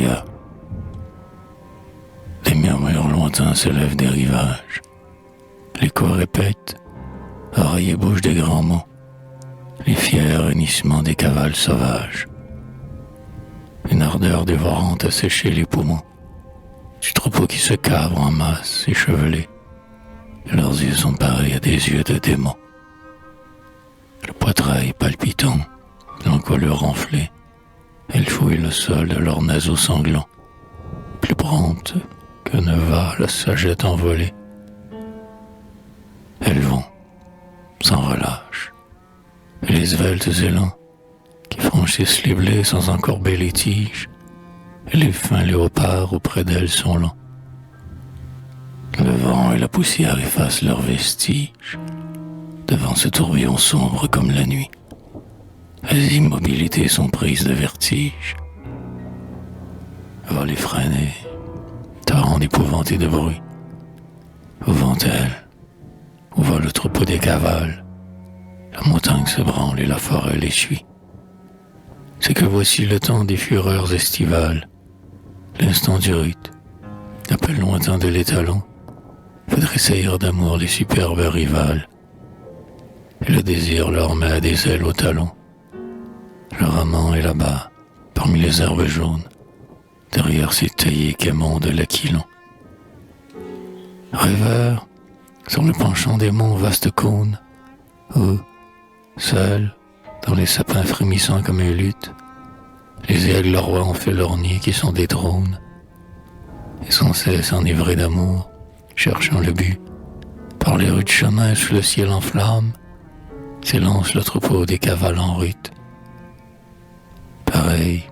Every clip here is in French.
Corsica. Des murmures lointains s'élèvent des rivages. L'écho répète, oreille bouche des grands mots, les fiers hennissements des cavales sauvages. Une ardeur dévorante a séché les poumons du troupeau qui se cabre en masse échevelée. Leurs yeux sont pareils à des yeux de démons. Le poitrail palpitant, l'encolure enflée, elles fouillent le sol de leurs naseaux sanglants, plus promptes que ne va la sagette envolée. Elles vont, sans relâche, et les sveltes élans qui franchissent les blés sans encourber les tiges, et les fins léopards auprès d'elles sont lents. Le vent et la poussière effacent leurs vestiges devant ce tourbillon sombre comme la nuit. Les immobilités sont prises de vertige. Vol effréné, torrent d'épouvanté de bruit. Où vont-elles? Où va le troupeau des cavales? La montagne se branle et la forêt les suit. C'est que voici le temps des fureurs estivales, l'instant du rite, l'appel lointain de l'étalon, fait tressaillir d'amour les superbes rivales. Et le désir leur met des ailes aux talons. Leur amant est là-bas, parmi les herbes jaunes, derrière ces taillés qu'émonde l'aquilon. Rêveur, sur le penchant des monts vastes cônes, où, seuls, dans les sapins frémissants comme une lutte, les aigles rois ont fait leur nid qui sont des trônes, et sans cesse enivrés d'amour, cherchant le but, par les rudes chemins sous le ciel en flammes, s'élance le troupeau des cavales en rute. Pareil,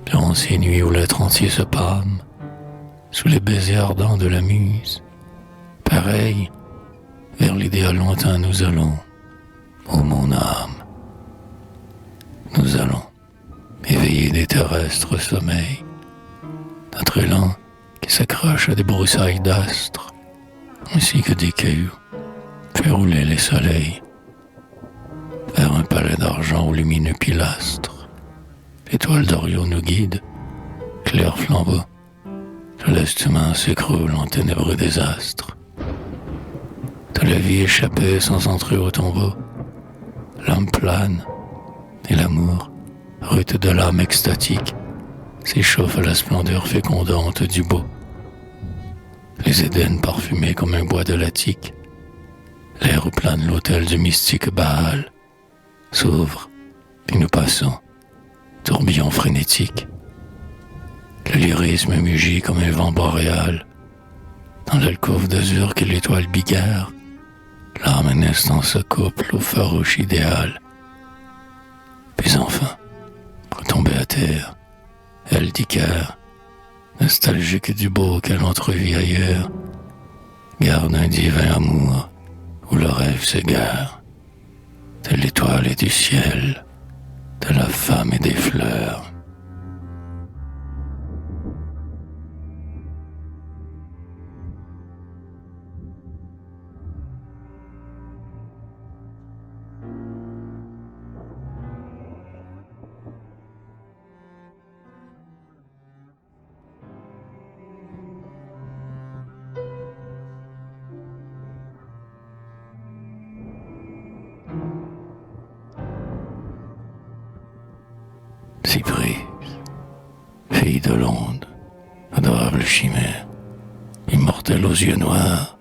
durant ces nuits où l'être entier se pâme, sous les baisers ardents de la muse, pareil, vers l'idéal lointain nous allons, ô mon âme. Nous allons, éveiller des terrestres sommeils, notre élan qui s'accroche à des broussailles d'astres, ainsi que des cailloux, fait rouler les soleils, vers un palais d'argent aux lumineux pilastres. L'étoile d'Orion nous guide, clair flambeau, céleste humain s'écroule en ténébreux désastres. De la vie échappée sans entrer au tombeau, l'âme plane, et l'amour, rute de l'âme extatique, s'échauffe à la splendeur fécondante du beau. Les Édens parfumés comme un bois de l'Attique, l'air où plane l'autel du mystique Baal, s'ouvre, et nous passons, tourbillon frénétique. Le lyrisme mugit comme un vent boréal, dans l'alcôve d'azur que l'étoile bigarre, l'âme un instant se couple au farouche idéal. Puis enfin, retombée à terre, elle d'Icare, nostalgique du beau qu'elle entrevit ailleurs, garde un divin amour où le rêve s'égare, de l'étoile et du ciel, de la femme et des fleurs. Cypris, fille de l'onde, adorable chimère, immortelle aux yeux noirs,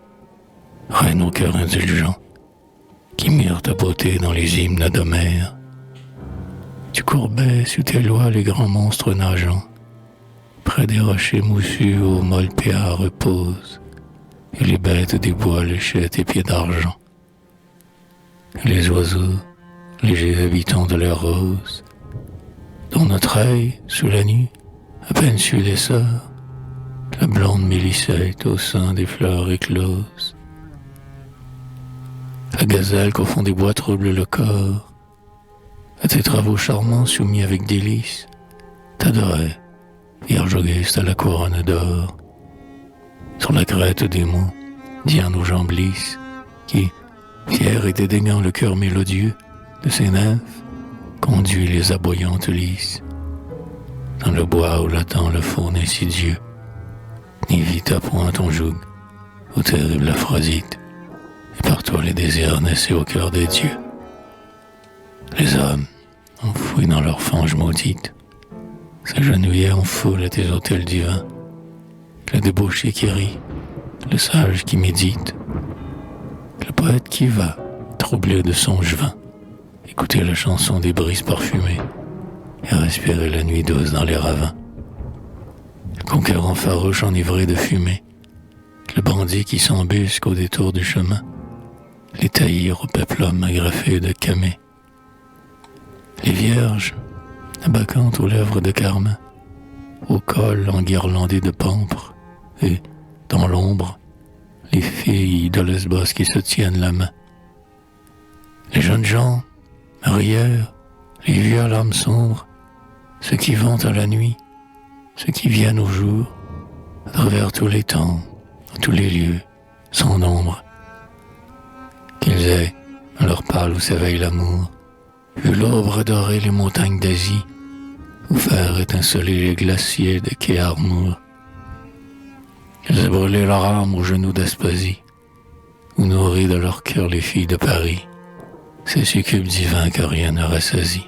reine au cœur indulgent, qui mire ta beauté dans les hymnes d'Homère. Tu courbais sous tes lois les grands monstres nageants, près des rochers moussus où molles péas reposent, et les bêtes des bois léchaient tes pieds d'argent. Les oiseaux, légers habitants de leurs roses, dont notre œil, sous la nuit, à peine su l'essor, la blonde mélissette au sein des fleurs écloses. La gazelle qu'au fond des bois trouble le corps, à tes travaux charmants soumis avec délice, t'adorait, vierge auguste à la couronne d'or. Sur la crête des monts, Diane aux jambes lisses, qui, fière et dédaignant le cœur mélodieux de ses nymphes, conduit les aboyantes lys. dans le bois où l'attend le faune insidieux, ni vite à point ton joug, ô terrible Aphrodite, et par toi les désirs naissaient au cœur des dieux. Les hommes, enfouis dans leurs fanges maudites, s'agenouillaient en foule à tes autels divins, le débauché qui rit, le sage qui médite, le poète qui va, troublé de songes vains, écouter la chanson des brises parfumées et respirer la nuit douce dans les ravins. Le conquérant farouche enivré de fumée, le bandit qui s'embusque au détour du chemin, les taillir au péplum agrafé de camée, les vierges, abaquantes aux lèvres de carmin, au col enguirlandé de pampres, et, dans l'ombre, les filles de Lesbos qui se tiennent la main. Les jeunes gens, rieurs, les vieux à l'âme sombre, ceux qui vont à la nuit, ceux qui viennent au jour, à travers tous les temps, dans tous les lieux, sans nombre. Qu'ils aient, à leur pâle où s'éveille l'amour, vu l'aube redorer les montagnes d'Asie, ou faire étinceler les glaciers de quai Armour. Qu'ils aient brûlé leur âme aux genoux d'Aspasie, ou nourri de leur cœur les filles de Paris, ces succubes divins que rien ne rassasie.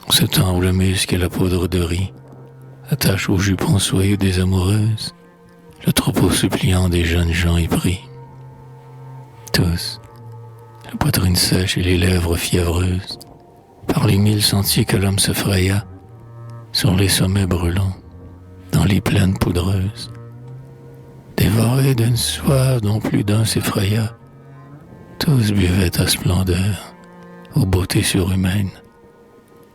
En ce temps où le musc et la poudre de riz attachent aux jupons soyeux des amoureuses, le troupeau suppliant des jeunes gens y pris. Tous, la poitrine sèche et les lèvres fiévreuses, par les 1000 sentiers que l'homme se fraya, sur les sommets brûlants, dans les plaines poudreuses, dévorés d'une soif dont plus d'un s'effraya, tous buvaient à splendeur, aux beautés surhumaines,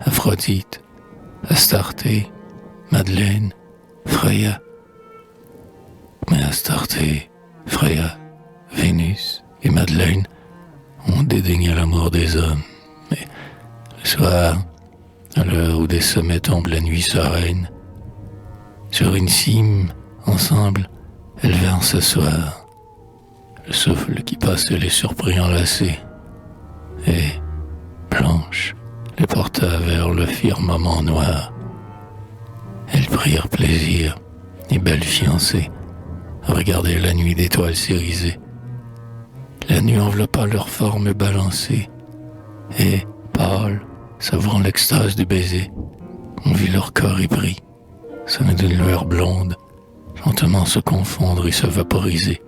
Aphrodite, Astarté, Madeleine, Freya. Mais Astarté, Freya, Vénus et Madeleine ont dédaigné l'amour des hommes. Mais le soir, à l'heure où des sommets tombent la nuit sereine, sur une cime, ensemble, elles vinrent s'asseoir. Le souffle qui passait les surprit enlacés, et, blanche, les porta vers le firmament noir. Elles prirent plaisir, les belles fiancées, à regarder la nuit d'étoiles cérisées. La nuit enveloppa leurs formes balancées, et, pâles, savourant l'extase du baiser, on vit leur corps épris, ceint d'une lueur blonde, lentement se confondre et se vaporiser.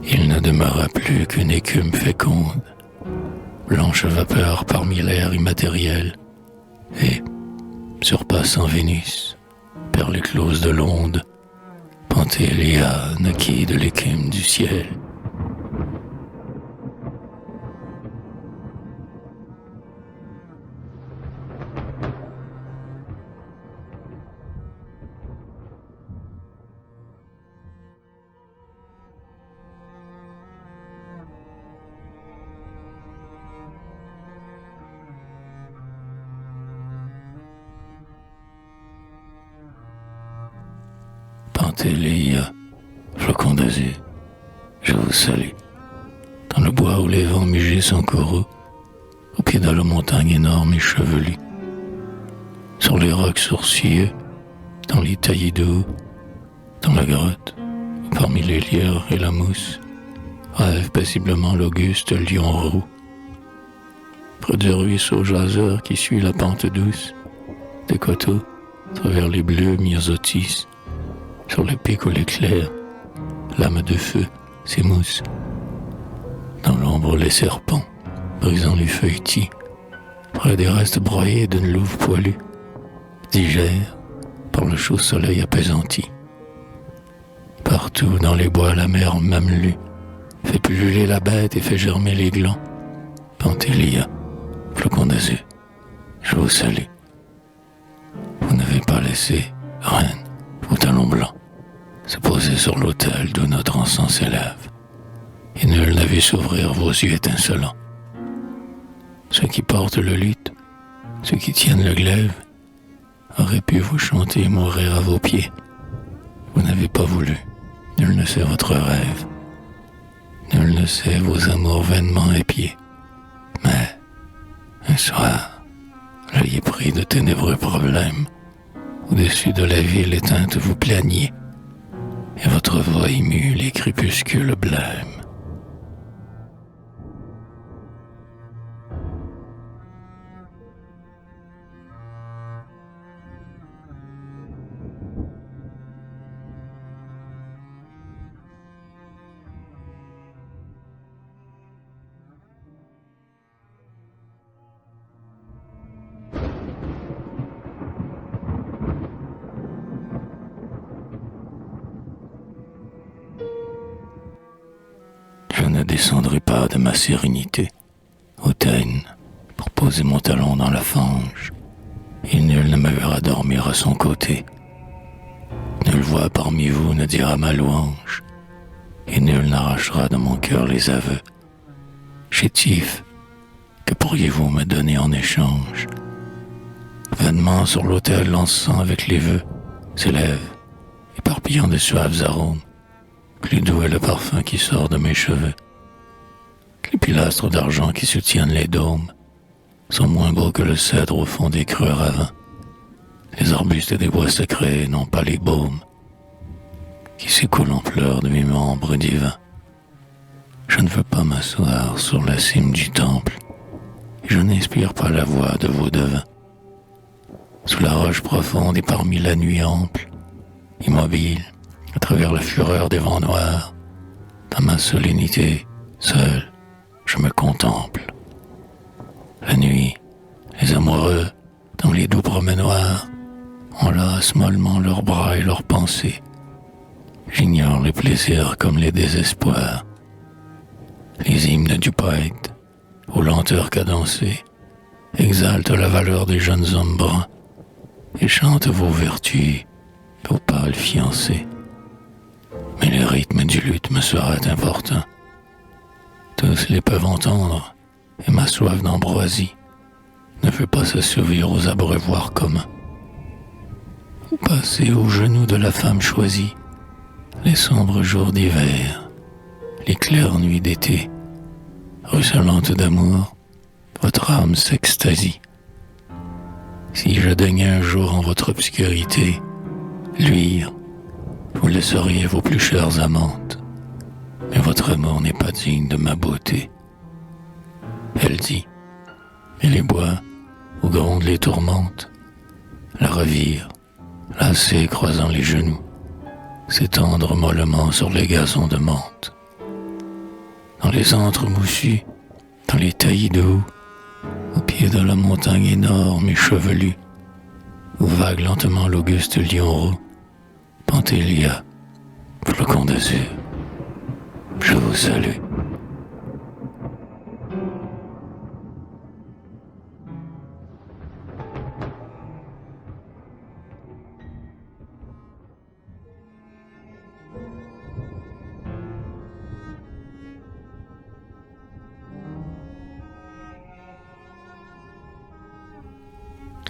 Il ne demeura plus qu'une écume féconde, blanche vapeur parmi l'air immatériel, et, surpassant Vénus, perle éclose de l'onde, Pantélia naquit de l'écume du ciel. Pantélia, flocon d'azur, je vous salue. Dans le bois où les vents mugissent en coraux, au pied de la montagne énorme et chevelue, sur les rocs sourcilleux, dans les taillis d'eau, dans la grotte, parmi les lierres et la mousse, rêve paisiblement l'auguste lion roux. Près du ruisseau jaseur qui suit la pente douce, des coteaux, à travers les bleus myosotis, sur le pic où l'éclair, lame de feu, s'émousse. Dans l'ombre, les serpents, brisant les feuilletis, près des restes broyés d'une louve poilue, digèrent par le chaud soleil apaisanti. Partout dans les bois, la mer mamelue fait pulluler la bête et fait germer les glands. Pantélia, flocon d'azur, je vous salue. Vous n'avez pas laissé, reine, vos talons blancs, se poser sur l'autel d'où notre encens s'élève, et nul n'a vu s'ouvrir vos yeux étincelants. Ceux qui portent le luth, ceux qui tiennent le glaive, auraient pu vous chanter et mourir à vos pieds. Vous n'avez pas voulu, nul ne sait votre rêve, nul ne sait vos amours vainement épiés. Mais, un soir, L'œil pris de ténébreux problèmes, au-dessus de la ville éteinte vous plaignez, et votre voix émue les crépuscules blêmes. Je ne descendrai pas de ma sérénité, hautaine, pour poser mon talon dans la fange, et nul ne me verra dormir à son côté. Nulle voix parmi vous ne dira ma louange, et nul n'arrachera de mon cœur les aveux. Chétif, que pourriez-vous me donner en échange? Vainement sur l'autel l'encens avec les vœux s'élève, éparpillant de suaves arômes. Plus doux est le parfum qui sort de mes cheveux. Les pilastres d'argent qui soutiennent les dômes sont moins beaux que le cèdre au fond des creux ravins. Les arbustes des bois secrets n'ont pas les baumes qui s'écoulent en pleurs de mes membres divins. Je ne veux pas m'asseoir sur la cime du temple, et je n'inspire pas la voix de vos devins. Sous la roche profonde et parmi la nuit ample, immobile, à travers la fureur des vents noirs, dans ma solennité, seul, je me contemple. La nuit, les amoureux, dans les doux promenoirs, enlacent mollement leurs bras et leurs pensées. J'ignore les plaisirs comme les désespoirs. Les hymnes du poète, aux lenteurs cadencées, exaltent la valeur des jeunes hommes bruns et chantent vos vertus, vos pâles fiancés. Mais le rythme du luth me sera important. Tous les peuvent entendre, et ma soif d'ambroisie ne veut pas s'assouvir aux abreuvoirs communs. Vous passez aux genoux de la femme choisie, les sombres jours d'hiver, les claires nuits d'été, ruisselantes d'amour, votre âme s'extasie. Si je daignais un jour en votre obscurité luire, vous laisseriez vos plus chères amantes, mais votre amour n'est pas digne de ma beauté. Elle dit, et les bois où grondent les tourmentes la revirent, lassée croisant les genoux, s'étendre mollement sur les gazons de menthe. Dans les antres moussus, dans les taillis de houx, au pied de la montagne énorme et chevelue, où vague lentement l'auguste lion roux, Pantélia, flocon d'azur, je vous salue.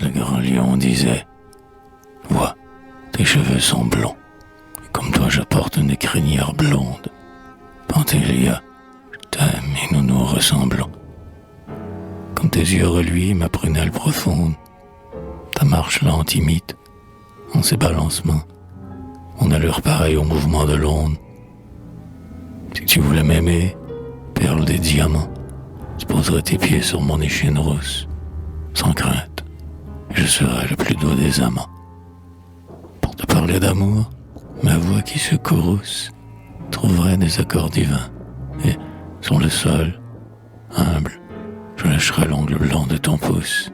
Le grand lion disait, « Vois, tes cheveux sont blonds, et comme toi je porte une crinière blonde. Pantélia, je t'aime et nous nous ressemblons. Comme tes yeux reluisent ma prunelle profonde, ta marche lente imite, en ses balancements, mon allure pareille au mouvement de l'onde. Si tu voulais m'aimer, perle des diamants, tu poserais tes pieds sur mon échine rousse, sans crainte, et je serai le plus doux des amants. Pour te parler d'amour, ma voix qui se courrouce trouverait des accords divins, et sur le sol, humble, je lâcherai l'ongle blanc de ton pouce.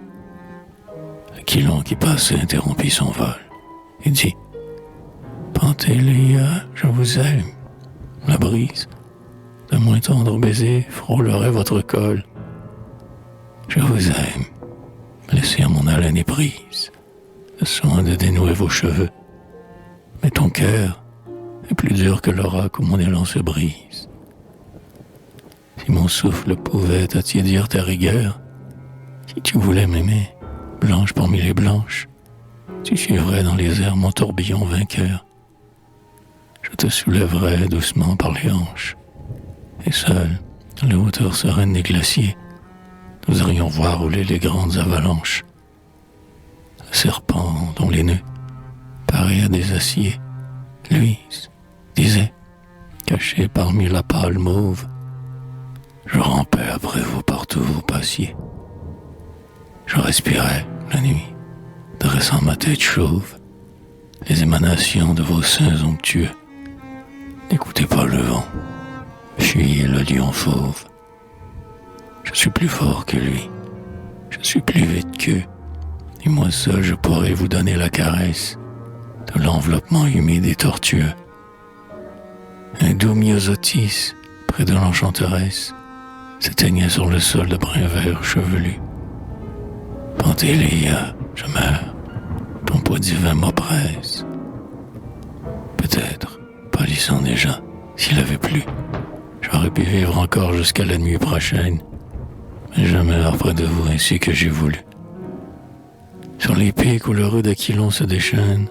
L'aquilon qui passait interrompit son vol, et dit, « Pantélia, je vous aime. » La brise, d'un moins tendre baiser, frôlerait votre col. Je vous aime. Laissez à mon haleine éprise le soin de dénouer vos cheveux. Mais ton cœur est plus dur que l'oracle où mon élan se brise. Si mon souffle pouvait attiédir ta rigueur, si tu voulais m'aimer, blanche parmi les blanches, tu suivrais dans les airs mon tourbillon vainqueur. Je te soulèverais doucement par les hanches, et seul, dans les hauteurs sereines des glaciers, nous irions voir rouler les grandes avalanches le serpent dont les nœuds, pareils à des aciers, luisent, disait, caché parmi la pâle mauve, je rampais après vous partout où vous passiez. Je respirais la nuit, dressant ma tête chauve, les émanations de vos seins onctueux. N'écoutez pas le vent, fuyez le lion fauve. Je suis plus fort que lui, je suis plus vite qu'eux, et moi seul je pourrais vous donner la caresse de l'enveloppement humide et tortueux. Un doux myosotis, près de l'enchanteresse, s'éteignait sur le sol de brun vert chevelu. Pantélia, je meurs, ton poids divin m'oppresse. Peut-être, pâlissant déjà, s'il avait plu, j'aurais pu vivre encore jusqu'à la nuit prochaine, mais je meurs près de vous ainsi que j'ai voulu. Sur les pieds couleurs d'Aquilon se déchaîne,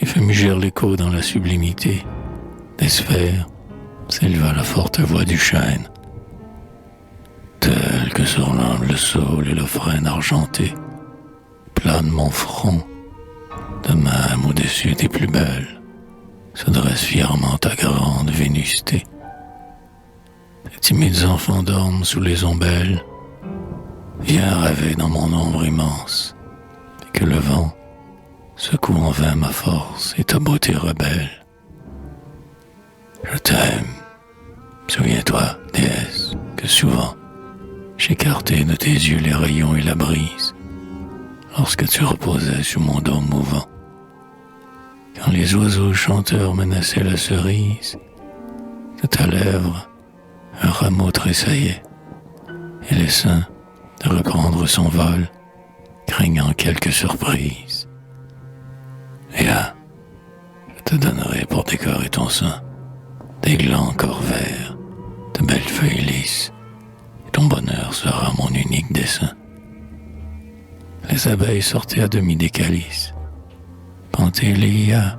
et fait mugir l'écho dans la sublimité des sphères, s'éleva la forte voix du chêne. Tel que sur l'âme le saule et le frêne argenté, plane mon front, de même au-dessus des plus belles, se dresse fièrement ta grande vénusté. Les timides enfants dorment sous les ombelles, viens rêver dans mon ombre immense, et que le vent secoue en vain ma force et ta beauté rebelle. Je t'aime, souviens-toi, déesse, que souvent j'écartais de tes yeux les rayons et la brise, lorsque tu reposais sur mon dos mouvant. Quand les oiseaux chanteurs menaçaient la cerise, de ta lèvre, un rameau tressaillait, et l'essaim de reprendre son vol, craignant quelque surprise. Et là, je te donnerai pour décorer ton sein des glands encore verts, de belles feuilles lisses, et ton bonheur sera mon unique dessein. Les abeilles sortaient à demi des calices. Pantélia,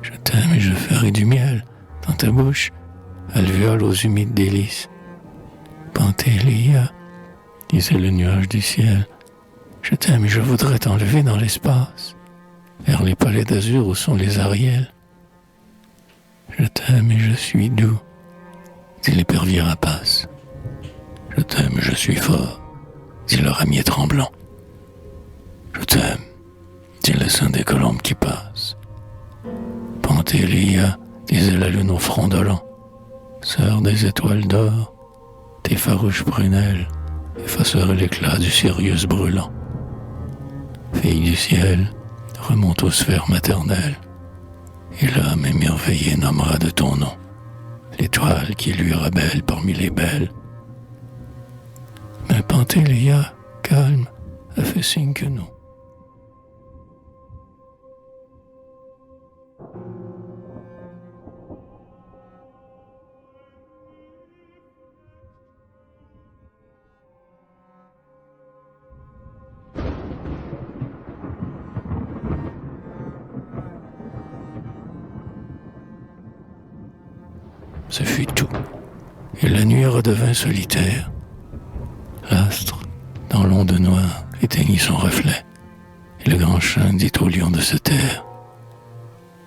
je t'aime et je ferai du miel dans ta bouche, alvéole aux humides délices. Pantélia, disait le nuage du ciel, je t'aime et je voudrais t'enlever dans l'espace, vers les palais d'azur où sont les ariels. Je t'aime et je suis doux, dit l'épervier rapace. Je t'aime et je suis fort, dit le ramier tremblant. Je t'aime, dit le sein des colombes qui passent. Pantélia, disait la lune au front dolent, sœur des étoiles d'or, tes farouches prunelles effaceraient l'éclat du Sirius brûlant. Fille du ciel, remonte aux sphères maternelles, et l'âme émerveillée nommera de ton nom l'étoile qui luira belle parmi les belles. Mais Pantélia, calme, a fait signe que non. Ce fut tout, et la nuit redevint solitaire. L'astre, dans l'onde noire, éteignit son reflet, et le grand chêne dit au lion de se taire.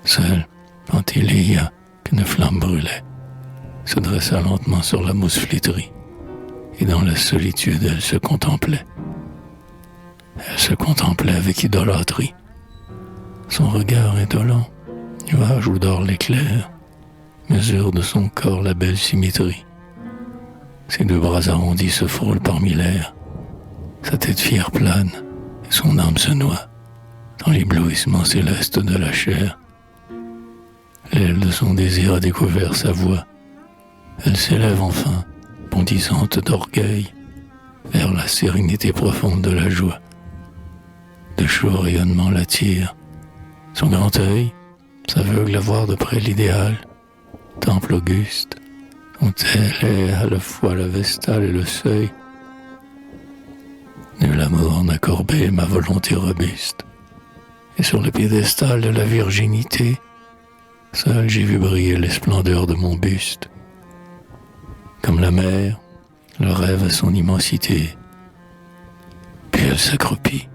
Seule Pantélia, qu'une flamme brûlait, se dressa lentement sur la mousse flétrie, et dans la solitude elle se contemplait. Elle se contemplait avec idolâtrie. Son regard indolent, nuage où dort l'éclair, mesure de son corps la belle symétrie. Ses deux bras arrondis se frôlent parmi l'air, sa tête fière plane, et son âme se noie dans l'éblouissement céleste de la chair. L'aile de son désir a découvert sa voix. Elle s'élève enfin, bondissante d'orgueil, vers la sérénité profonde de la joie. De chauds rayonnements l'attirent. Son grand œil s'aveugle à voir de près l'idéal, temple auguste, dont elle est à la fois la vestale et le seuil. Nul amour n'a courbé ma volonté robuste, et sur le piédestal de la virginité, seul j'ai vu briller les splendeurs de mon buste. Comme la mer, le rêve à son immensité, puis elle s'accroupit,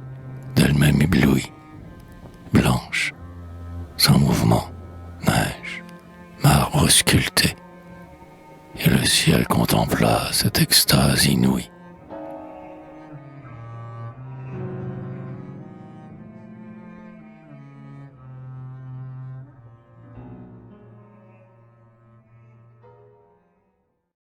d'elle-même éblouie, blanche, sans mouvement, neige, marbre sculpté, et le ciel contempla cette extase inouïe.